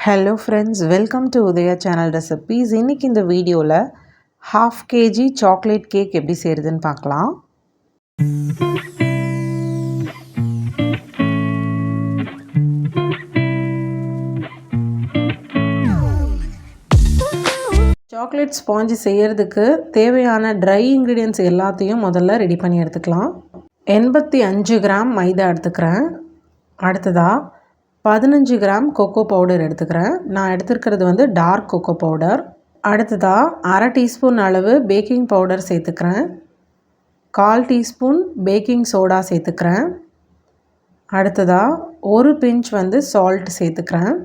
Hello friends, welcome to Udaya channel recipes. இன்றைக்கி இந்த வீடியோவில் 1/2 kg சாக்லேட் கேக் எப்படி செய்கிறதுன்னு பார்க்கலாம். சாக்லேட் ஸ்பாஞ்சு செய்கிறதுக்கு தேவையான ட்ரை இன்க்ரீடியன்ட்ஸ் எல்லாத்தையும் முதல்ல ரெடி பண்ணி எடுத்துக்கலாம். 85 கிராம் மைதா எடுத்துக்கிறேன். அடுத்ததாக 15 கிராம் கொக்கோ பவுடர் எடுத்துக்கிறேன். நான் எடுத்துருக்கிறது வந்து டார்க் கொக்கோ பவுடர். அடுத்ததாக 1/2 டீஸ்பூன் அளவு பேக்கிங் பவுடர் சேர்த்துக்கிறேன். 1/4 டீஸ்பூன் பேக்கிங் சோடா சேர்த்துக்கிறேன். அடுத்ததாக 1 பிஞ்ச் வந்து சால்ட் சேர்த்துக்கிறேன்.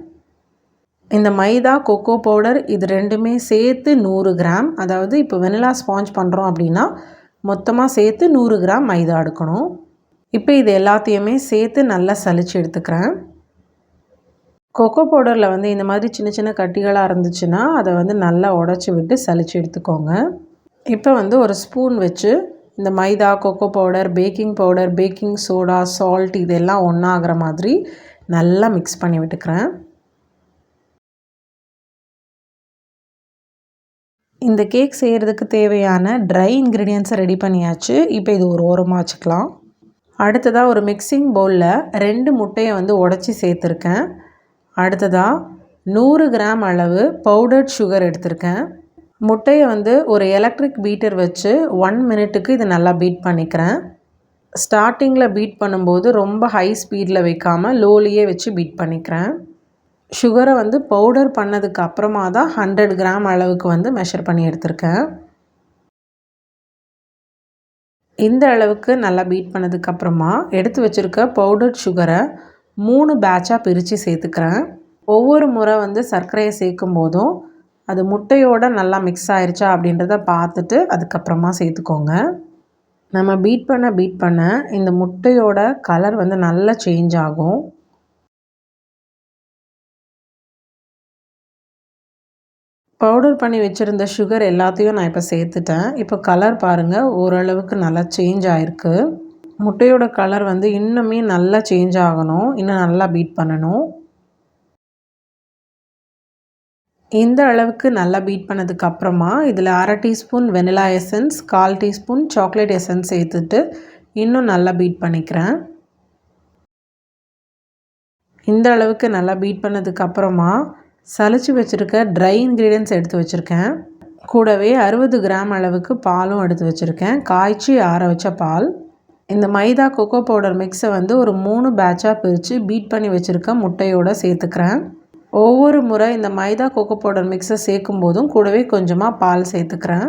இந்த மைதா கொக்கோ பவுடர் இது ரெண்டுமே சேர்த்து 100 கிராம், அதாவது இப்போ வெனிலா ஸ்பாஞ்ச் பண்ணுறோம் அப்படின்னா மொத்தமாக சேர்த்து 100 கிராம் மைதா எடுக்கணும். இப்போ இது எல்லாத்தையுமே சேர்த்து நல்லா சலிச்சு எடுத்துக்கிறேன். கொக்கோ பவுடரில் வந்து இந்த மாதிரி சின்ன சின்ன கட்டிகளாக இருந்துச்சுன்னா அதை வந்து நல்லா உடச்சி விட்டு சலிச்சு எடுத்துக்கோங்க. இப்போ வந்து ஒரு ஸ்பூன் வச்சு இந்த மைதா, cocoa powder, baking powder, baking soda, salt இதெல்லாம் ஒன்றாகிற மாதிரி நல்லா மிக்ஸ் பண்ணி விட்டுக்கிறேன். இந்த கேக் செய்கிறதுக்கு தேவையான ட்ரை இன்க்ரீடியன்ஸை ரெடி பண்ணியாச்சு. இப்போ இது ஒரு ஓரமாக வச்சுக்கலாம். அடுத்ததாக ஒரு மிக்சிங் பவுலில் 2 முட்டையை வந்து உடச்சி சேர்த்துருக்கேன். அடுத்ததாக 100 கிராம் அளவு பவுடர்ட் சுகர் எடுத்திருக்கேன். முட்டையை வந்து ஒரு எலக்ட்ரிக் பீட்டர் வச்சு 1 மினிட்டுக்கு இது நல்லா பீட் பண்ணிக்கிறேன். ஸ்டார்டிங்கில் பீட் பண்ணும்போது ரொம்ப ஹை ஸ்பீடில் வைக்காமல் லோலியே வச்சு பீட் பண்ணிக்கிறேன். சுகரை வந்து பவுடர் பண்ணதுக்கு அப்புறமா தான் 100 கிராம் அளவுக்கு வந்து மெஷர் பண்ணி எடுத்திருக்கேன். இந்த அளவுக்கு நல்லா பீட் பண்ணதுக்கப்புறமா எடுத்து வச்சுருக்க பவுடர்ட் சுகரை 3 பேட்சாக பிரித்து சேர்த்துக்கிறேன். ஒவ்வொரு முறை வந்து சர்க்கரையை சேர்க்கும் போதும் அது முட்டையோடு நல்லா மிக்ஸ் ஆயிடுச்சா அப்படின்றத பார்த்துட்டு அதுக்கப்புறமா சேர்த்துக்கோங்க. நம்ம பீட் பண்ண இந்த முட்டையோட கலர் வந்து நல்லா சேஞ்ச் ஆகும். பவுடர் பண்ணி வச்சுருந்த சுகர் எல்லாத்தையும் நான் இப்போ சேர்த்துட்டேன். இப்போ கலர் பாருங்கள், ஓரளவுக்கு நல்லா சேஞ்ச் ஆகிருக்கு. முட்டையோட கலர் வந்து இன்னுமே நல்லா சேஞ்ச் ஆகணும். இன்னும் நல்லா பீட் பண்ணணும். இந்த அளவுக்கு நல்லா பீட் பண்ணதுக்கப்புறமா இதில் 1/2 teaspoon vanilla essence, 1/4 teaspoon chocolate essence சேர்த்துட்டு இன்னும் நல்லா பீட் பண்ணிக்கிறேன். இந்த அளவுக்கு நல்லா பீட் பண்ணதுக்கப்புறமா சலிச்சு வச்சுருக்க ட்ரை இன்க்ரீடியன்ட்ஸ் எடுத்து வச்சுருக்கேன். கூடவே 60 கிராம் அளவுக்கு பாலும் எடுத்து வச்சுருக்கேன். காய்ச்சி ஆற வச்ச பால். இந்த மைதா கொக்கோ பவுடர் மிக்ஸை வந்து ஒரு 3 பேட்சாக பிரித்து பீட் பண்ணி வச்சுருக்க முட்டையோடு சேர்த்துக்கிறேன். ஒவ்வொரு முறை இந்த மைதா கொக்கோ பவுடர் மிக்ஸை சேர்க்கும் போதும் கூடவே கொஞ்சமாக பால் சேர்த்துக்கிறேன்.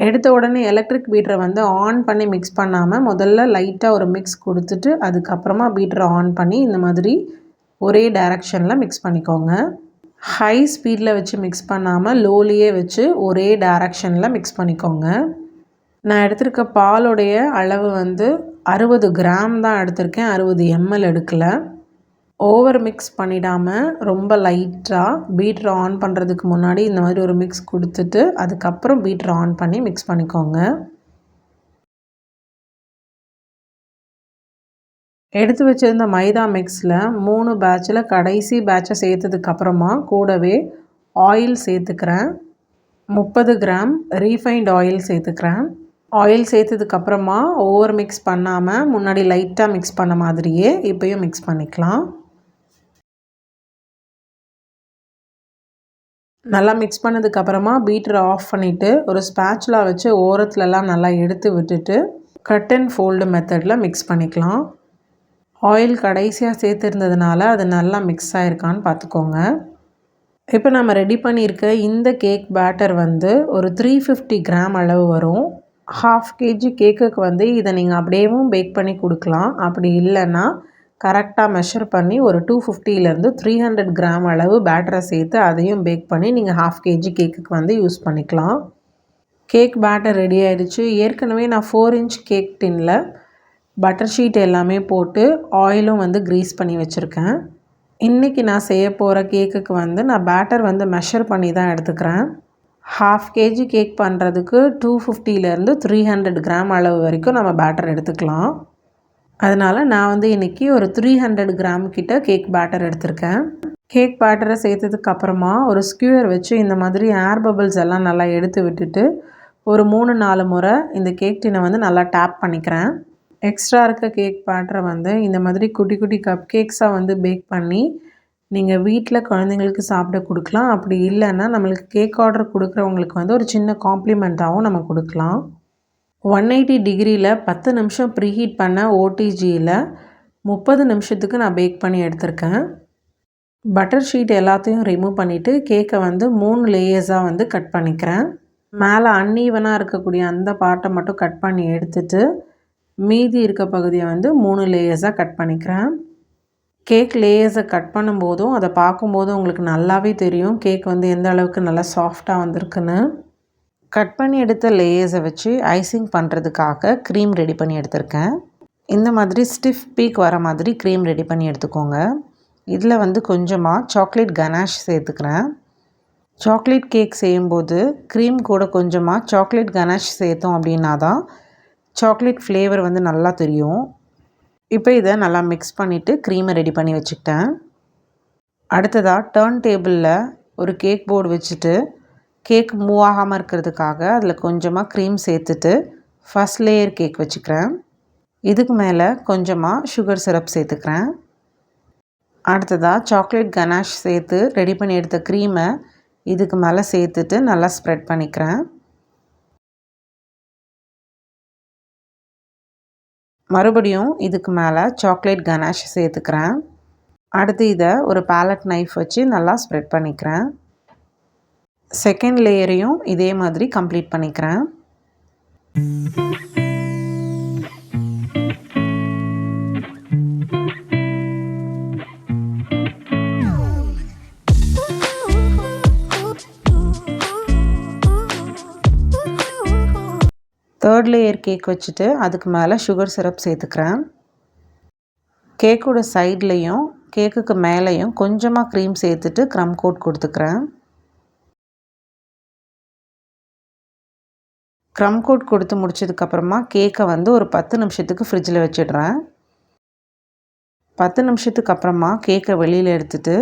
எடுத்த உடனே எலக்ட்ரிக் பீட்டரை வந்து ஆன் பண்ணி மிக்ஸ் பண்ணாமல் முதல்ல லைட்டாக ஒரு மிக்ஸ் கொடுத்துட்டு அதுக்கப்புறமா பீட்டரை ஆன் பண்ணி இந்த மாதிரி ஒரே டைரக்ஷனில் மிக்ஸ் பண்ணிக்கோங்க. ஹை ஸ்பீடில் வச்சு மிக்ஸ் பண்ணாமல் லோலியே வச்சு ஒரே டைரக்ஷனில் மிக்ஸ் பண்ணிக்கோங்க. நான் எடுத்திருக்க பாலுடைய அளவு வந்து 60 கிராம் தான் எடுத்திருக்கேன், 60 ml எடுக்கலை. ஓவர் மிக்ஸ் பண்ணிடாமல் ரொம்ப லைட்டாக பீட்டரை ஆன் பண்ணுறதுக்கு முன்னாடி இந்த மாதிரி ஒரு மிக்ஸ் கொடுத்துட்டு அதுக்கப்புறம் பீட்டரை ஆன் பண்ணி மிக்ஸ் பண்ணிக்கோங்க. எடுத்து வச்சுருந்த மைதா மிக்ஸில் 3 பேட்சில் கடைசி பேட்சை சேர்த்ததுக்கப்புறமா கூடவே ஆயில் சேர்த்துக்கிறேன். 30 கிராம் ரீஃபைண்ட் ஆயில் சேர்த்துக்கிறேன். ஆயில் சேர்த்ததுக்கப்புறமா ஓவர் மிக்ஸ் பண்ணாமல் முன்னாடி லைட்டாக மிக்ஸ் பண்ண மாதிரியே இப்போயும் மிக்ஸ் பண்ணிக்கலாம். நல்லா மிக்ஸ் பண்ணதுக்கப்புறமா பீட்டரை ஆஃப் பண்ணிவிட்டு ஒரு ஸ்பேச்சுலா வச்சு ஓரத்துலலாம் நல்லா எடுத்து விட்டுட்டு கட் அண்ட் ஃபோல்டு மெத்தடில் மிக்ஸ் பண்ணிக்கலாம். ஆயில் கடைசியாக சேர்த்துருந்ததுனால அது நல்லா மிக்ஸ் ஆகிருக்கான்னு பார்த்துக்கோங்க. இப்போ நம்ம ரெடி பண்ணியிருக்க இந்த கேக் பேட்டர் வந்து ஒரு 350 கிராம் அளவு வரும். 1/2 kg கேக்குக்கு வந்து இதை நீங்கள் அப்படியேவும் பேக் பண்ணி கொடுக்கலாம். அப்படி இல்லைன்னா கரெக்டாக மெஷர் பண்ணி ஒரு 250 to 300 கிராம் அளவு பேட்டரை சேர்த்து அதையும் பேக் பண்ணி நீங்கள் 1/2 kg கேக்குக்கு வந்து யூஸ் பண்ணிக்கலாம். கேக் பேட்டர் ரெடி ஆகிடுச்சு. ஏற்கனவே நான் 4 inch கேக் டின்னில் பட்டர் ஷீட் எல்லாமே போட்டு ஆயிலும் வந்து க்ரீஸ் பண்ணி வச்சுருக்கேன். இன்றைக்கி நான் செய்ய போகிற கேக்குக்கு வந்து நான் பேட்டர் வந்து மெஷர் பண்ணி தான் எடுத்துக்கிறேன். 1/2 kg கேக் பண்ணுறதுக்கு 250 to 300 கிராம் அளவு வரைக்கும் நம்ம பேட்டர் எடுத்துக்கலாம். அதனால் நான் வந்து இன்றைக்கி ஒரு 300 கிராம் கிட்ட கேக் பேட்டர் எடுத்திருக்கேன். கேக் பேட்டரை சேர்த்ததுக்கு அப்புறமா ஒரு ஸ்க்யூவர் வச்சு இந்த மாதிரி ஏர் பபிள்ஸ் எல்லாம் நல்லா எடுத்து விட்டுட்டு ஒரு 3-4 முறை இந்த கேக் டின்னை வந்து நல்லா டேப் பண்ணிக்கிறேன். எக்ஸ்ட்ரா இருக்க கேக் பேட்டரை வந்து இந்த மாதிரி குட்டி குட்டி கப் கேக்ஸாக வந்து பேக் பண்ணி நீங்கள் வீட்டில் குழந்தைங்களுக்கு சாப்பிட கொடுக்கலாம். அப்படி இல்லைன்னா நம்மளுக்கு கேக் ஆர்டர் கொடுக்குறவங்களுக்கு வந்து ஒரு சின்ன காம்ப்ளிமெண்ட்டாகவும் நம்ம கொடுக்கலாம். 180 டிகிரியில் 10 நிமிஷம் ப்ரீஹீட் பண்ண ஓடிஜியில் 30 நிமிஷத்துக்கு நான் பேக் பண்ணி எடுத்திருக்கேன். பட்டர் ஷீட் எல்லாத்தையும் ரிமூவ் பண்ணிவிட்டு கேக்கை வந்து 3 லேயர்ஸாக வந்து கட் பண்ணிக்கிறேன். மேலே அன்ஈவனாக இருக்கக்கூடிய அந்த பார்ட்டை மட்டும் கட் பண்ணி எடுத்துட்டு மீதி இருக்க பகுதியை வந்து 3 லேயர்ஸாக கட் பண்ணிக்கிறேன். கேக் லேயர்ஸை கட் பண்ணும்போதும் அதை பார்க்கும்போதும் உங்களுக்கு நல்லாவே தெரியும் கேக் வந்து எந்த அளவுக்கு நல்லா சாஃப்டாக வந்திருக்குன்னு. கட் பண்ணி எடுத்த லேயர்ஸை வச்சு ஐசிங் பண்ணுறதுக்காக க்ரீம் ரெடி பண்ணி எடுத்திருக்கேன். இந்த மாதிரி ஸ்டிஃப் பீக் வர மாதிரி க்ரீம் ரெடி பண்ணி எடுத்துக்கோங்க. இதில் வந்து கொஞ்சமாக சாக்லேட் கனாஷ் சேர்த்துக்கிறேன். சாக்லேட் கேக் செய்யும்போது க்ரீம் கூட கொஞ்சமாக சாக்லேட் கனாஷ் சேர்த்தோம் அப்படின்னா தான் சாக்லேட் ஃப்ளேவர் வந்து நல்லா தெரியும். இப்போ இதை நல்லா மிக்ஸ் பண்ணிவிட்டு க்ரீமை ரெடி பண்ணி வச்சுக்கிட்டேன். அடுத்ததாக டர்ன் டேபிளில் ஒரு கேக் போர்டு வச்சுட்டு கேக் மூவ் ஆகாமல் இருக்கிறதுக்காக அதில் கொஞ்சமாக க்ரீம் சேர்த்துட்டு ஃபஸ்ட் லேயர் கேக் வச்சுக்கிறேன். இதுக்கு மேலே கொஞ்சமாக சுகர் சிரப் சேர்த்துக்கிறேன். அடுத்ததாக சாக்லேட் கனாஷ் சேர்த்து ரெடி பண்ணி எடுத்த க்ரீமை இதுக்கு மேலே சேர்த்துட்டு நல்லா ஸ்ப்ரெட் பண்ணிக்கிறேன். மறுபடியும் இதுக்கு மேலே சாக்லேட் கனாஷ் சேர்த்துக்கிறேன். அடுத்து இதை ஒரு பேலட் நைஃப் வச்சு நல்லா ஸ்ப்ரெட் பண்ணிக்கிறேன். செகண்ட் லேயரையும் இதே மாதிரி கம்ப்ளீட் பண்ணிக்கிறேன். தேர்ட் லேயர் கேக் வச்சுட்டு அதுக்கு மேலே சுகர் சிரப் சேர்த்துக்கிறேன். கேக்கோட சைட்லேயும் கேக்குக்கு மேலேயும் கொஞ்சமாக க்ரீம் சேர்த்துட்டு க்ரம் கோட் கொடுத்துக்கிறேன். க்ரம் கோட் கொடுத்து முடிச்சதுக்கப்புறமா கேக்கை வந்து ஒரு 10 நிமிஷத்துக்கு ஃப்ரிட்ஜில் வச்சிடுறேன். 10 நிமிஷத்துக்கு அப்புறமா கேக்கை வெளியில் எடுத்துகிட்டு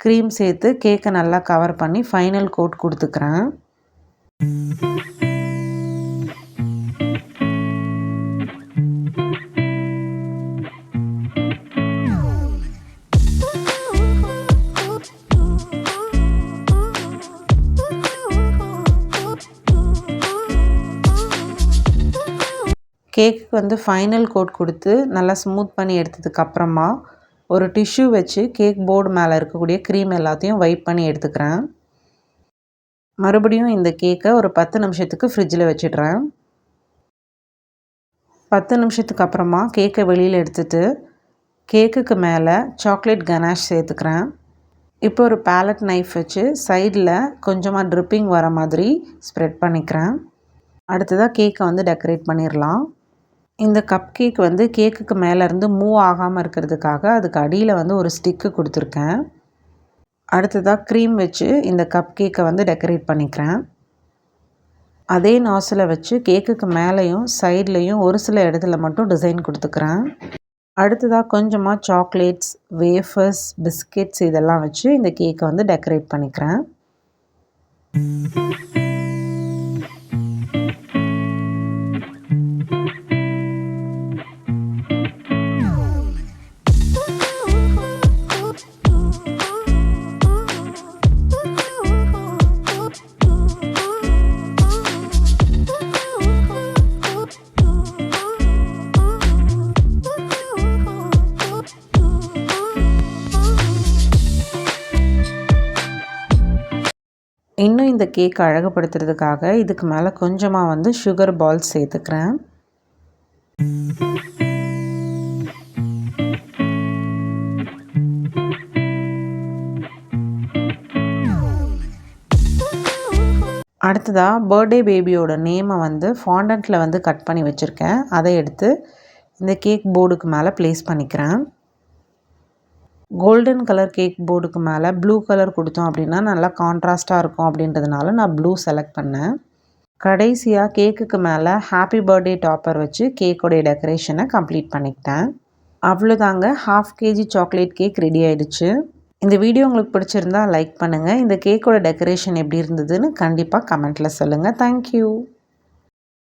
க்ரீம் சேர்த்து கேக்கை நல்லா கவர் பண்ணி ஃபைனல் கோட் கொடுத்துக்கிறேன். கேக்கு வந்து ஃபைனல் கோட் கொடுத்து நல்லா ஸ்மூத் பண்ணி எடுத்ததுக்கப்புறமா ஒரு டிஷ்யூ வச்சு கேக் போர்டு மேலே இருக்கக்கூடிய க்ரீம் எல்லாத்தையும் வைப் பண்ணி எடுத்துக்கிறேன். மறுபடியும் இந்த கேக்கை ஒரு 10 நிமிஷத்துக்கு ஃப்ரிட்ஜில் வச்சிடுறேன். 10 நிமிஷத்துக்கு அப்புறமா கேக்கை வெளியில் எடுத்துகிட்டு கேக்குக்கு மேலே சாக்லேட் கனாஷ் சேர்த்துக்கிறேன். இப்போ ஒரு பேலட் நைஃப் வச்சு சைடில் கொஞ்சமாக ட்ரிப்பிங் வர மாதிரி ஸ்ப்ரெட் பண்ணிக்கிறேன். அடுத்ததாக கேக்கை வந்து டெக்கரேட் பண்ணிடலாம். இந்த கப் கேக் வந்து கேக்குக்கு மேலேருந்து மூவ் ஆகாமல் இருக்கிறதுக்காக அதுக்கு அடியில் வந்து ஒரு ஸ்டிக்கு கொடுத்துருக்கேன். அடுத்ததாக க்ரீம் வச்சு இந்த கப் கேக்கை வந்து டெக்கரேட் பண்ணிக்கிறேன். அதே நாசிலை வச்சு கேக்குக்கு மேலேயும் சைட்லேயும் ஒரு சில இடத்துல மட்டும் டிசைன் கொடுத்துக்கிறேன். அடுத்ததாக கொஞ்சமாக சாக்லேட்ஸ், வேஃபர்ஸ், பிஸ்கெட்ஸ் இதெல்லாம் வச்சு இந்த கேக்கை வந்து டெக்கரேட் பண்ணிக்கிறேன். இன்னும் இந்த கேக் அழகுபடுத்துறதுக்காக இதுக்கு மேலே கொஞ்சமாக வந்து சுகர் பால்ஸ் சேர்த்துக்கிறேன். அடுத்ததாக பர்த்டே பேபியோட நேமை வந்து ஃபாண்டன்ட்டில் வந்து கட் பண்ணி வச்சுருக்கேன். அதை எடுத்து இந்த கேக் போர்டுக்கு மேலே ப்ளேஸ் பண்ணிக்கிறேன். கோல்டன் கலர் கேக் போர்டுக்கு மேலே ப்ளூ கலர் கொடுத்தோம் அப்படின்னா நல்லா கான்ட்ராஸ்ட்டாக இருக்கும் அப்படின்றதுனால நான் ப்ளூ செலக்ட் பண்ணேன். கடைசியாக கேக்குக்கு மேலே ஹாப்பி பர்த்டே டாப்பர் வச்சு கேக்கோடைய டெக்கரேஷனை கம்ப்ளீட் பண்ணிக்கிட்டேன். அவ்வளோதாங்க, 1/2 kg சாக்லேட் கேக் ரெடி ஆகிடுச்சு. இந்த வீடியோ உங்களுக்கு பிடிச்சிருந்தா லைக் பண்ணுங்கள். இந்த கேக்கோட டெக்கரேஷன் எப்படி இருந்ததுன்னு கண்டிப்பாக கமெண்ட்டில் சொல்லுங்கள். தேங்க்யூ.